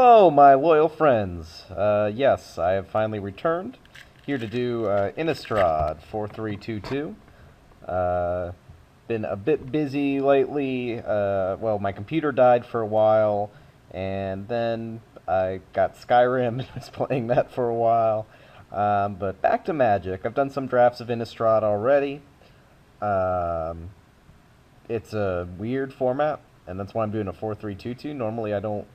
Hello, my loyal friends. Yes, I have finally returned. Here to do Innistrad 4322. Been a bit busy lately. Well, my computer died for a while, and then I got Skyrim and was playing that for a while. But back to Magic. I've done some drafts of Innistrad already. Um, it's a weird format, and that's why I'm doing a 4322. Normally, I don't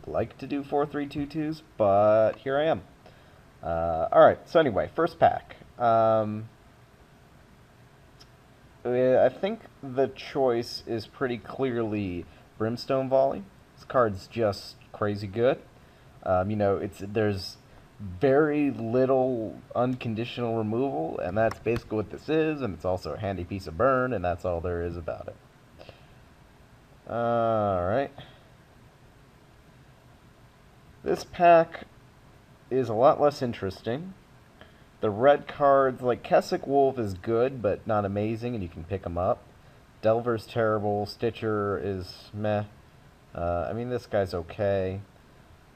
like to do 4322s, but here I am. Alright, so anyway, first pack. I think the choice is pretty clearly Brimstone Volley. This card's just crazy good. There's very little unconditional removal, and that's basically what this is, and it's also a handy piece of burn, and that's all there is about it. Alright. This pack is a lot less interesting. The red cards, like Kessick Wolf is good, but not amazing, and you can pick them up. Delver's terrible. Stitcher is meh. This guy's okay.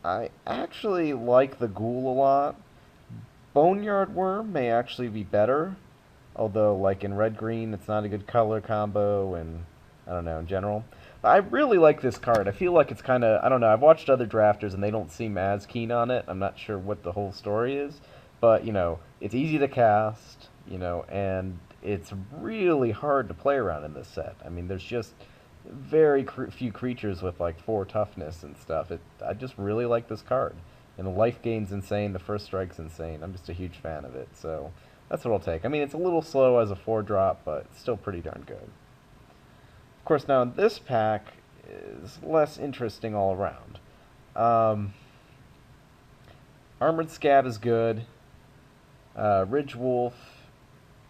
I actually like the Ghoul a lot. Boneyard Worm may actually be better, although, like, in red-green, it's not a good color combo, and I don't know, in general. I really like this card. I feel like it's kind of, I don't know, I've watched other drafters and they don't seem as keen on it. I'm not sure what the whole story is. But, it's easy to cast, and it's really hard to play around in this set. I mean, there's just very few creatures with, like, 4 toughness and stuff. I just really like this card. And the life gain's insane, the first strike's insane. I'm just a huge fan of it, so that's what I'll take. I mean, it's a little slow as a 4-drop, but it's still pretty darn good. Of course, now this pack is less interesting all around. Armored Scab is good. Ridge Wolf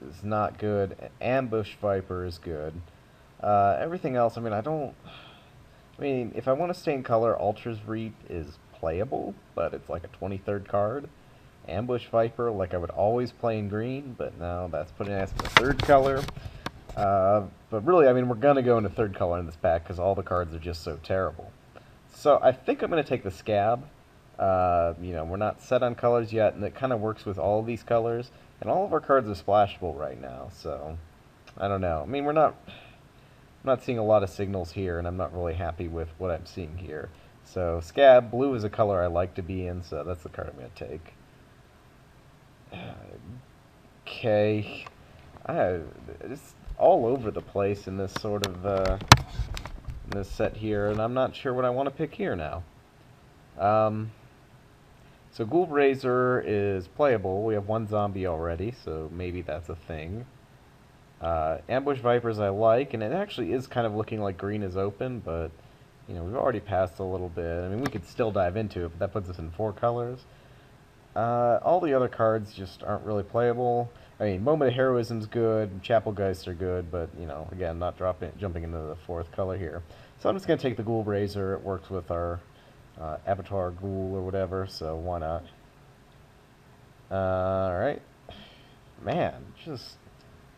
is not good. Ambush Viper is good. Everything else, if I want to stay in color, Ultra's Reap is playable, but it's like a 23rd card. Ambush Viper, like I would always play in green, but now that's putting us in the 3rd color. But really, we're going to go into 3rd color in this pack because all the cards are just so terrible. So I think I'm going to take the Scab. We're not set on colors yet, and it kind of works with all of these colors. And all of our cards are splashable right now, so I don't know. I'm not seeing a lot of signals here, and I'm not really happy with what I'm seeing here. So Scab, blue is a color I like to be in, so that's the card I'm going to take. Okay. It's all over the place in this sort of in this set here, and I'm not sure what I want to pick here now. So Ghoul Razor is playable. We have 1 zombie already, so maybe that's a thing. Ambush Vipers I like, and it actually is kind of looking like green is open, but we've already passed a little bit. We could still dive into it, but that puts us in 4 colors. All the other cards just aren't really playable. Moment of Heroism's good, Chapelgeist are good, but, again, not jumping into the 4th color here. So I'm just going to take the Ghoul Razor. It works with our Avatar Ghoul or whatever, so why not? Alright. Man, just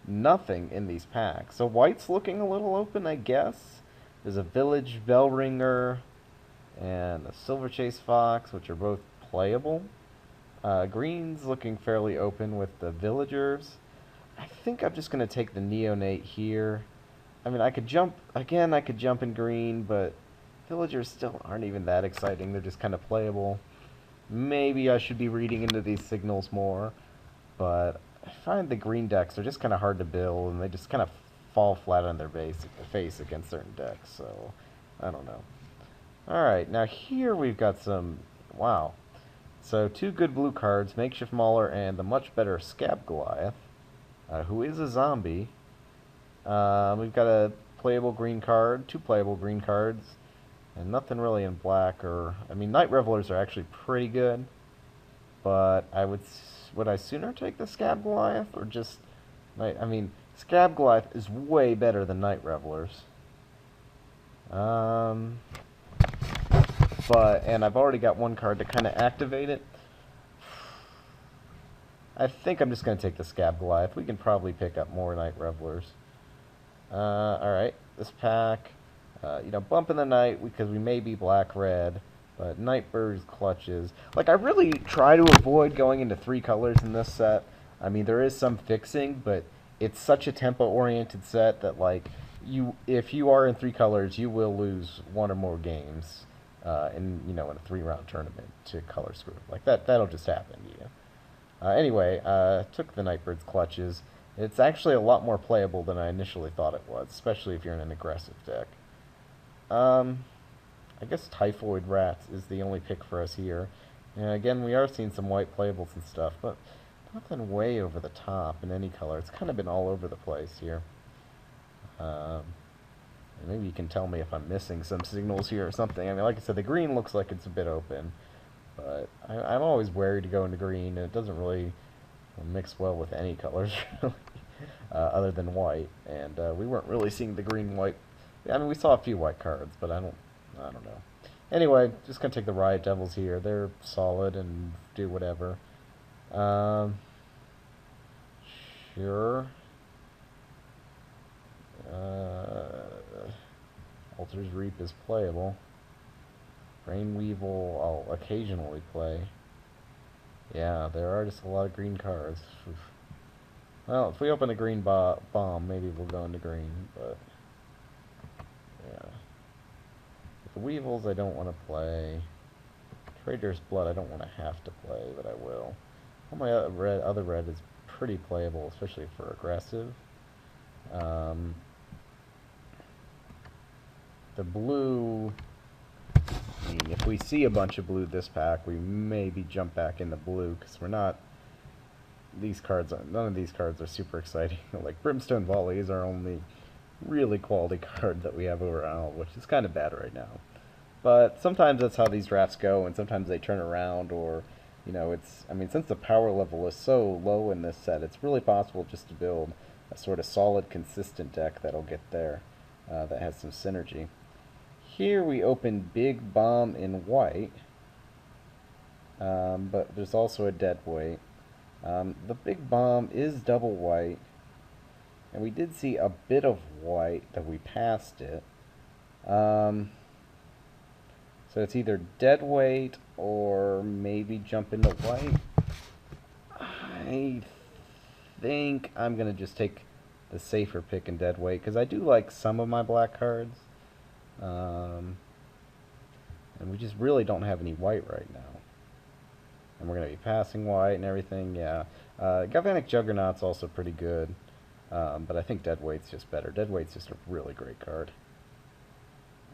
nothing in these packs. So white's looking a little open, I guess. There's a Village Bellringer and a Silver Chase Fox, which are both playable. Green's looking fairly open with the Villagers. I think I'm just going to take the Neonate here. I could jump in green, but Villagers still aren't even that exciting. They're just kind of playable. Maybe I should be reading into these signals more, but I find the green decks are just kind of hard to build, and they just kind of fall flat on their face against certain decks, so I don't know. Alright, now here we've got some... Wow. So 2 good blue cards, Makeshift Mauler and the much better Scab Goliath, who is a zombie. We've got a playable green card, 2 playable green cards, and nothing really in black or... Night Revelers are actually pretty good, but would I sooner take the Scab Goliath or just... Scab Goliath is way better than Night Revelers. And I've already got 1 card to kind of activate it. I think I'm just going to take the Scab Goliath. We can probably pick up more Night Revelers. Alright, this pack, bump in the night because we may be black-red. But Nightbird's clutches. Like, I really try to avoid going into 3 colors in this set. I mean, there is some fixing, but it's such a tempo-oriented set that, like, if you are in 3 colors, you will lose 1 or more games in a 3-round tournament to color screw. Like, that'll just happen to you. Anyway, took the Nightbird's clutches. It's actually a lot more playable than I initially thought it was, especially if you're in an aggressive deck. I guess Typhoid Rats is the only pick for us here. And again, we are seeing some white playables and stuff, but nothing way over the top in any color. It's kind of been all over the place here. Maybe you can tell me if I'm missing some signals here or something. I mean, like I said, the green looks like it's a bit open, but I'm always wary to go into green, and it doesn't really mix well with any colors, really, other than white. And we weren't really seeing the green-white. I mean, we saw a few white cards, but I don't know. Anyway, just gonna take the Riot Devils here. They're solid and do whatever. Sure. Altar's Reap is playable. Rainweevil I'll occasionally play. Yeah, there are just a lot of green cards. Well, if we open a green bomb, maybe we'll go into green, but yeah. The Weevils I don't want to play. Trader's Blood I don't want to have to play, but I will. All my other red is pretty playable, especially for aggressive. The blue, I mean, if we see a bunch of blue this pack, we maybe jump back into blue, because we're not, none of these cards are super exciting. Like, Brimstone Volley is our only really quality card that we have over Owl, which is kind of bad right now. But sometimes that's how these drafts go, and sometimes they turn around, or, I mean, since the power level is so low in this set, it's really possible just to build a sort of solid, consistent deck that'll get there, that has some synergy. Here we open Big Bomb in white, but there's also a dead weight. The Big Bomb is double white, and we did see a bit of white that we passed it. So it's either dead weight or maybe jump into white. I think I'm going to just take the safer pick in dead weight, because I do like some of my black cards. And we just really don't have any white right now. And we're going to be passing white and everything, yeah. Galvanic Juggernaut's also pretty good, but I think Deadweight's just better. Deadweight's just a really great card.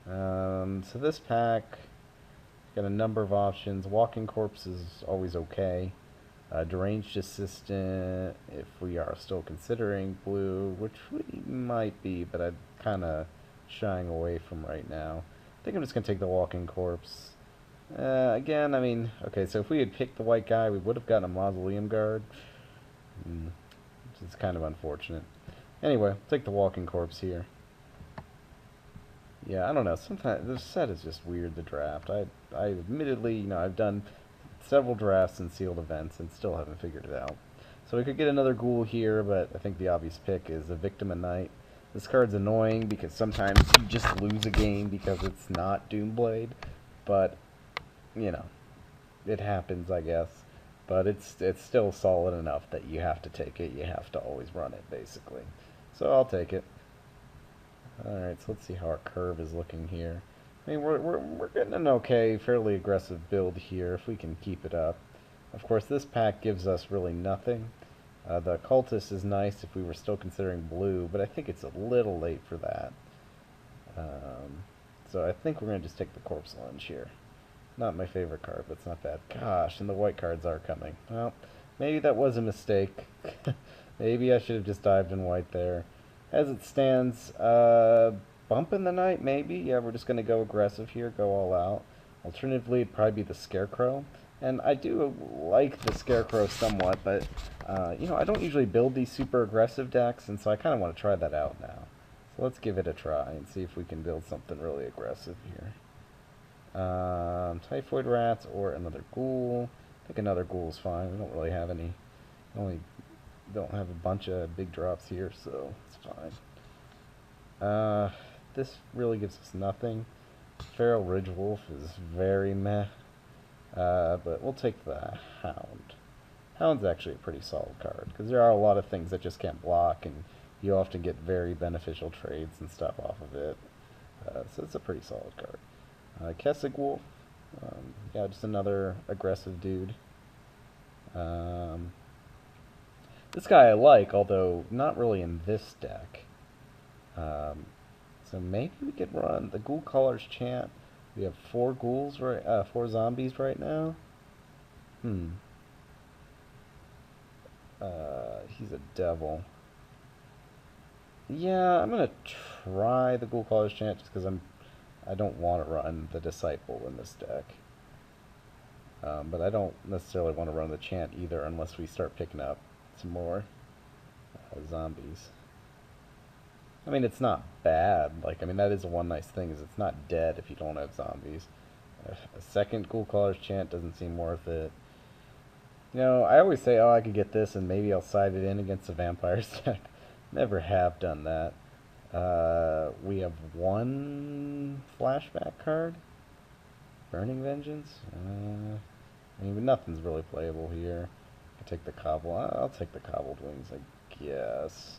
So this pack, got a number of options. Walking Corpse is always okay. Deranged Assistant, if we are still considering blue, which we might be, but I'm kind of shying away from right now. I think I'm just going to take the Walking Corpse. Again, I mean, okay, so if we had picked the white guy, we would have gotten a Mausoleum Guard, which is kind of unfortunate. Anyway, take the Walking Corpse here. Yeah, I don't know, sometimes this set is just weird, the draft. I admittedly, I've done several drafts and sealed events and still haven't figured it out. So we could get another Ghoul here, but I think the obvious pick is a Victim of Night. This card's annoying because sometimes you just lose a game because it's not Doomblade, but, it happens, I guess. But it's still solid enough that you have to take it. You have to always run it, basically. So I'll take it. Alright, so let's see how our curve is looking here. I mean, we're getting an okay, fairly aggressive build here, if we can keep it up. Of course, this pack gives us really nothing. The Cultist is nice if we were still considering blue, but I think it's a little late for that. So I think we're going to just take the Corpse Lunge here. Not my favorite card, but it's not bad. Gosh, and the white cards are coming. Well, maybe that was a mistake. Maybe I should have just dived in white there. As it stands, Bump in the Night, maybe? Yeah, we're just going to go aggressive here, go all out. Alternatively, it'd probably be the Scarecrow. And I do like the Scarecrow somewhat, but, I don't usually build these super aggressive decks, and so I kind of want to try that out now. So let's give it a try and see if we can build something really aggressive here. Typhoid Rats or another Ghoul. I think another Ghoul is fine. We don't really have any. Only don't have a bunch of big drops here, so it's fine. This really gives us nothing. Feral Ridge Wolf is very meh. But we'll take the Hound. Hound's actually a pretty solid card, because there are a lot of things that just can't block, and you often get very beneficial trades and stuff off of it. So it's a pretty solid card. Kessig Wolf, yeah, just another aggressive dude. This guy I like, although not really in this deck. So maybe we could run the Ghoul Caller's Chant. We have 4 ghouls right, 4 zombies right now. He's a devil. Yeah, I'm gonna try the Ghoul Caller's Chant just because I don't want to run the Disciple in this deck. But I don't necessarily want to run the Chant either unless we start picking up some more zombies. I mean, it's not bad. Like, I mean, that is one nice thing, is it's not dead if you don't have zombies. A second Ghoul Caller's Chant doesn't seem worth it. You know, I always say, oh, I could get this and maybe I'll side it in against the Vampires deck. Never have done that. We have 1 flashback card. Burning Vengeance? I mean, nothing's really playable here. I take the Cobble. I'll take the Cobbled Wings, I guess.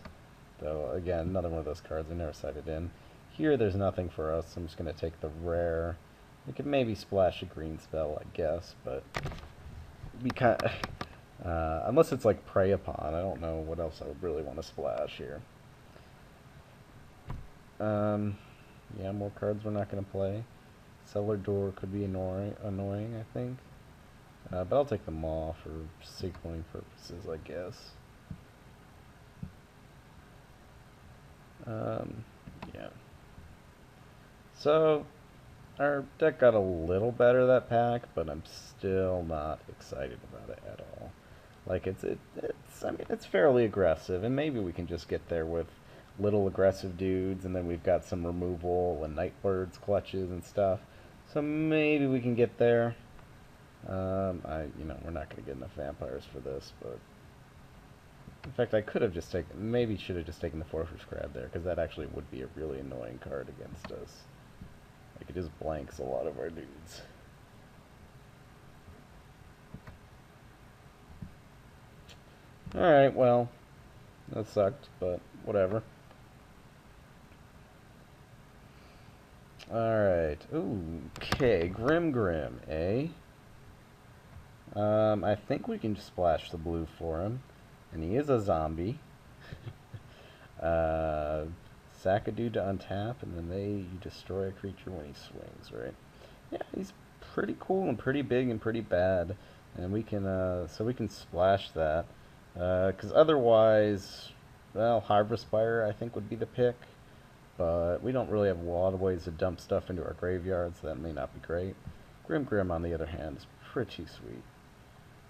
Though, again, another one of those cards I never sided in. Here, there's nothing for us. I'm just going to take the rare. We could maybe splash a green spell, I guess, but we kind of, unless it's like Prey Upon, I don't know what else I would really want to splash here. Yeah, more cards we're not going to play. Cellar Door could be annoying, I think. But I'll take the Maw for signaling purposes, I guess. Yeah. So, our deck got a little better that pack, but I'm still not excited about it at all. Like, I mean, it's fairly aggressive, and maybe we can just get there with little aggressive dudes, and then we've got some removal and Nightbird's clutches and stuff. So maybe we can get there. You know, we're not going to get enough vampires for this, but in fact, I could have just taken, maybe should have just taken the Fortress Crab there, because that actually would be a really annoying card against us. Like, it just blanks a lot of our dudes. Alright, well, that sucked, but whatever. Alright, okay, Grim, eh? I think we can just splash the blue for him. And he is a zombie. Sack a dude to untap, and then you destroy a creature when he swings, right? Yeah, he's pretty cool and pretty big and pretty bad. And we can, so we can splash that. Because otherwise, well, Harvest Fire I think would be the pick. But we don't really have a lot of ways to dump stuff into our graveyard, so that may not be great. Grim, on the other hand, is pretty sweet.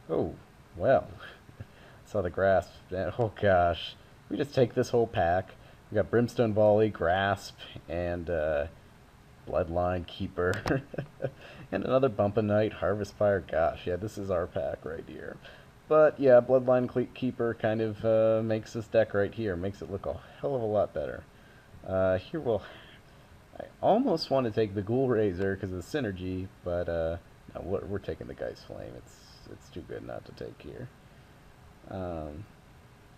Oh, well. Saw the Grasp. Oh gosh. We just take this whole pack. We got Brimstone Volley, Grasp, and Bloodline Keeper. And another Bump a Night, Harvest Fire. Gosh, yeah, this is our pack right here. But yeah, Bloodline Keeper kind of makes this deck right here. Makes it look a hell of a lot better. Here I almost want to take the Ghoul Razor because of the synergy, but no, we're taking the Geist Flame. It's too good not to take here. So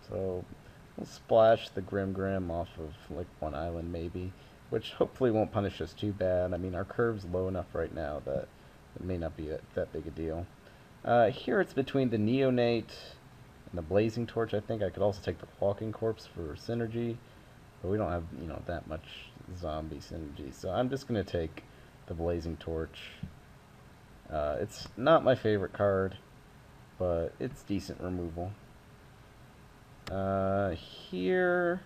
we'll splash the Grim off of like 1 island maybe, which hopefully won't punish us too bad. I mean, our curve's low enough right now that it may not be that big a deal. Here it's between the Neonate and the Blazing Torch. I think I could also take the Walking Corpse for synergy, but we don't have, you know, that much zombie synergy. So I'm just going to take the Blazing Torch. It's not my favorite card, but it's decent removal. Here,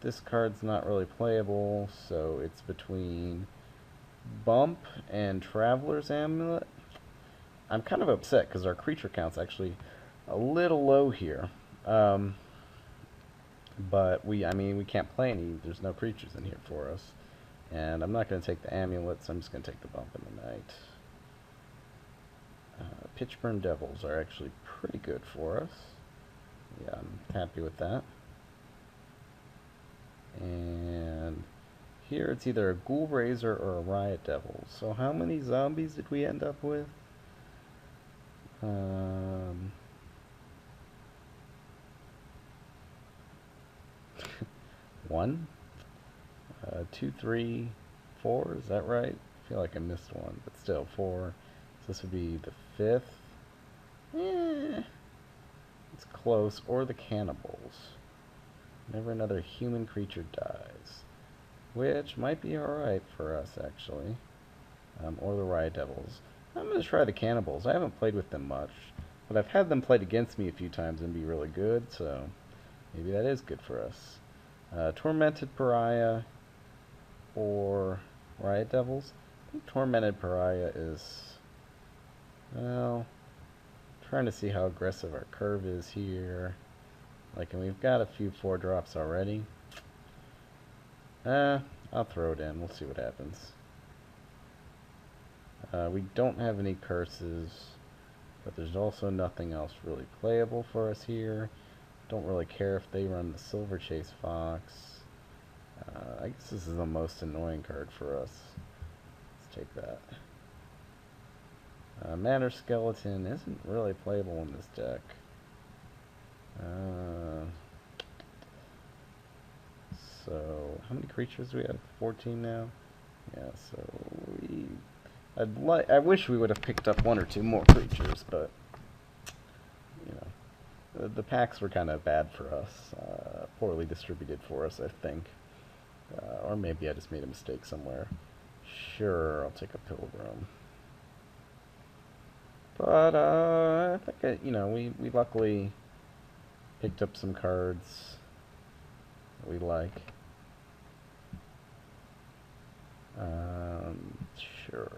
this card's not really playable, so it's between Bump and Traveler's Amulet. I'm kind of upset because our creature count's actually a little low here. But I mean, we can't play any, there's no creatures in here for us. And I'm not going to take the amulet, so I'm just going to take the Bump in the Night. Pitchburn Devils are actually pretty good for us. Yeah, I'm happy with that. And here it's either a Ghoul Raiser or a Riot Devil. So how many zombies did we end up with? One, two, three, four. Is that right? I feel like I missed one, but still four. So this would be the fifth. It's close. Or the cannibals. Whenever another human creature dies, which might be alright for us actually. Or the Riot Devils. I'm going to try the cannibals. I haven't played with them much, but I've had them played against me a few times and be really good, so maybe that is good for us. Tormented Pariah or Riot Devils. I think Tormented Pariah is, well, trying to see how aggressive our curve is here. Like, and we've got a few 4-drops already. I'll throw it in. We'll see what happens. We don't have any curses, but there's also nothing else really playable for us here. Don't really care if they run the Silver Chase Fox. I guess this is the most annoying card for us. Let's take that. Matter Skeleton isn't really playable in this deck. So, how many creatures do we have? 14 now? Yeah, so I wish we would have picked up one or two more creatures, but you know, the packs were kind of bad for us, poorly distributed for us, I think, or maybe I just made a mistake somewhere. Sure, I'll take a Pilgrim, but I think we luckily picked up some cards that we like. Sure.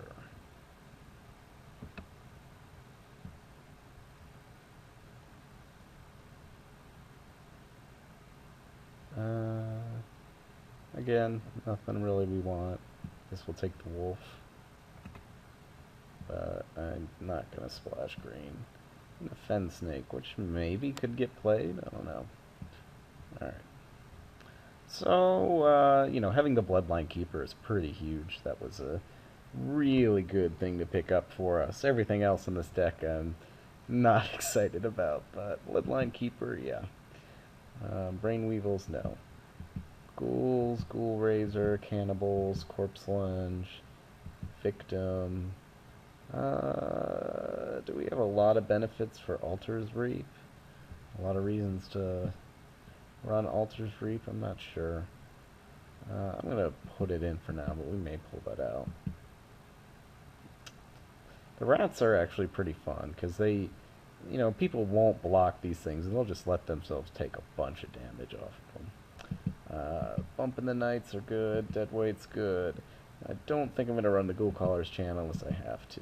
Again, nothing really we want. Guess we'll take the wolf. But I'm not going to splash green. And a Fen Snake, which maybe could get played. I don't know. Alright. So, having the Bloodline Keeper is pretty huge. That was a really good thing to pick up for us. Everything else in this deck I'm not excited about, but Bloodline Keeper, yeah. Brain Weevils, no. Ghouls, Ghoul Raiser, Cannibals, Corpse Lunge, Victim. Do we have a lot of benefits for Altar's Reap? A lot of reasons to run Altar's Reap? I'm not sure. I'm going to put it in for now, but we may pull that out. The rats are actually pretty fun, because they, people won't block these things, and they'll just let themselves take a bunch of damage off of them. Bumping the Knights are good, Deadweight's good. I don't think I'm going to run the Ghoul Caller's channel unless I have to.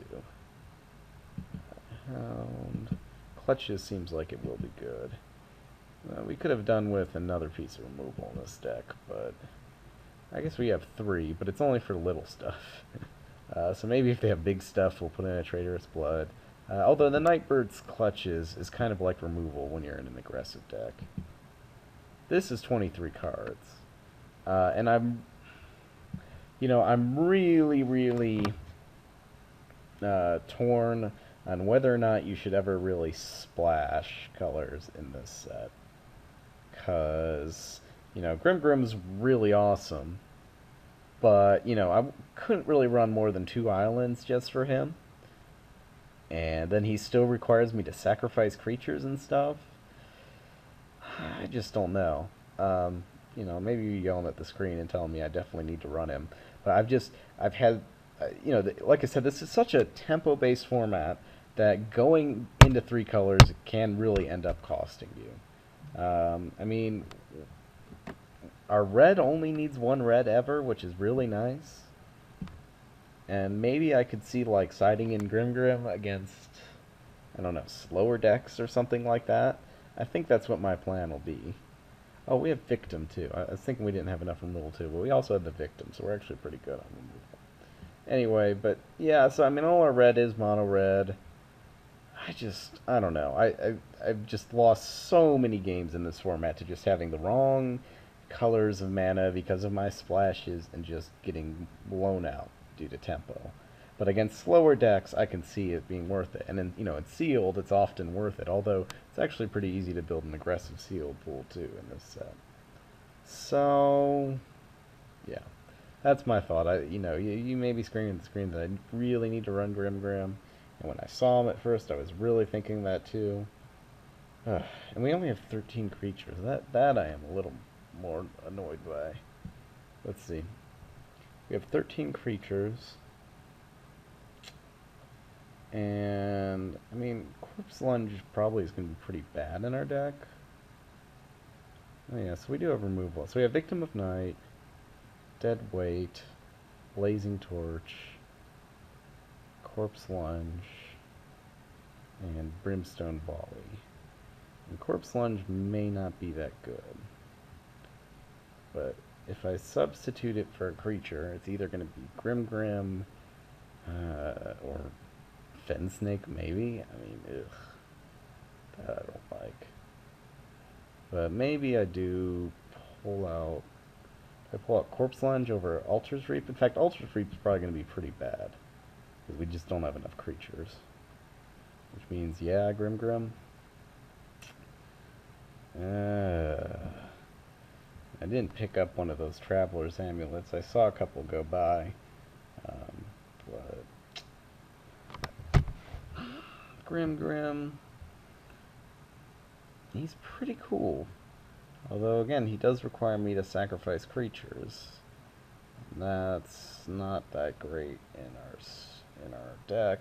Hound. Clutches seems like it will be good. We could have done with another piece of removal in this deck, but I guess we have 3, but it's only for little stuff. So maybe if they have big stuff, we'll put in a Traitorous Blood. Although the Nightbird's Clutches is kind of like removal when you're in an aggressive deck. This is 23 cards. And I'm really, really torn on whether or not you should ever really splash colors in this set. Because, Grim's really awesome. But, I couldn't really run more than 2 islands just for him. And then he still requires me to sacrifice creatures and stuff. I just don't know. Maybe you're yelling at the screen and telling me I definitely need to run him. But I've had, like I said, this is such a tempo-based format that going into 3 colors can really end up costing you. Our red only needs 1 red ever, which is really nice. And maybe I could see, siding in Grim against, I don't know, slower decks or something like that. I think that's what my plan will be. Oh, we have Victim, too. I was thinking we didn't have enough removal, too, but we also have the Victim, so we're actually pretty good on removal. Anyway, but, yeah, so, all our red is mono red. I don't know. I've just lost so many games in this format to just having the wrong colors of mana because of my splashes and just getting blown out due to tempo. But against slower decks, I can see it being worth it. And then, in sealed, it's often worth it. Although it's actually pretty easy to build an aggressive sealed pool too in this set. So, yeah, that's my thought. You may be screaming at the screen that I really need to run Grim Grim. And when I saw him at first, I was really thinking that too. And we only have 13 creatures. That I am a little more annoyed by. Let's see. We have 13 creatures. And, Corpse Lunge probably is going to be pretty bad in our deck. Oh yeah, so we do have removal. So we have Victim of Night, Dead Weight, Blazing Torch, Corpse Lunge, and Brimstone Volley. And Corpse Lunge may not be that good. But if I substitute it for a creature, it's either going to be Grim Grim, or Fen Snake, maybe? That I don't like. But maybe I do pull out... I pull out Corpse Lunge over Altar's Reap. In fact, Altar's Reap is probably going to be pretty bad. Because we just don't have enough creatures. Which means, yeah, Grim Grim. I didn't pick up one of those Traveler's Amulets. I saw a couple go by. But... Grim Grim... He's pretty cool. Although, again, he does require me to sacrifice creatures. That's not that great in our deck.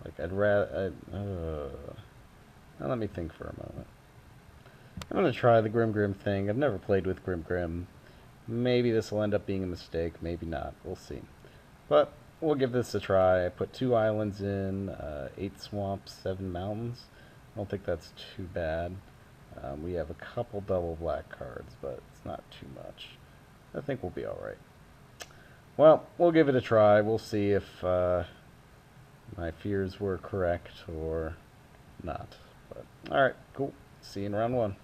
Like, I'd rather... Now let me think for a moment. I'm going to try the Grim Grim thing. I've never played with Grim Grim. Maybe this will end up being a mistake. Maybe not. We'll see. But we'll give this a try. I put 2 islands in, 8 swamps, 7 mountains. I don't think that's too bad. We have a couple double black cards, but it's not too much. I think we'll be alright. Well, we'll give it a try. We'll see if my fears were correct or not. But alright, cool. See you in round 1.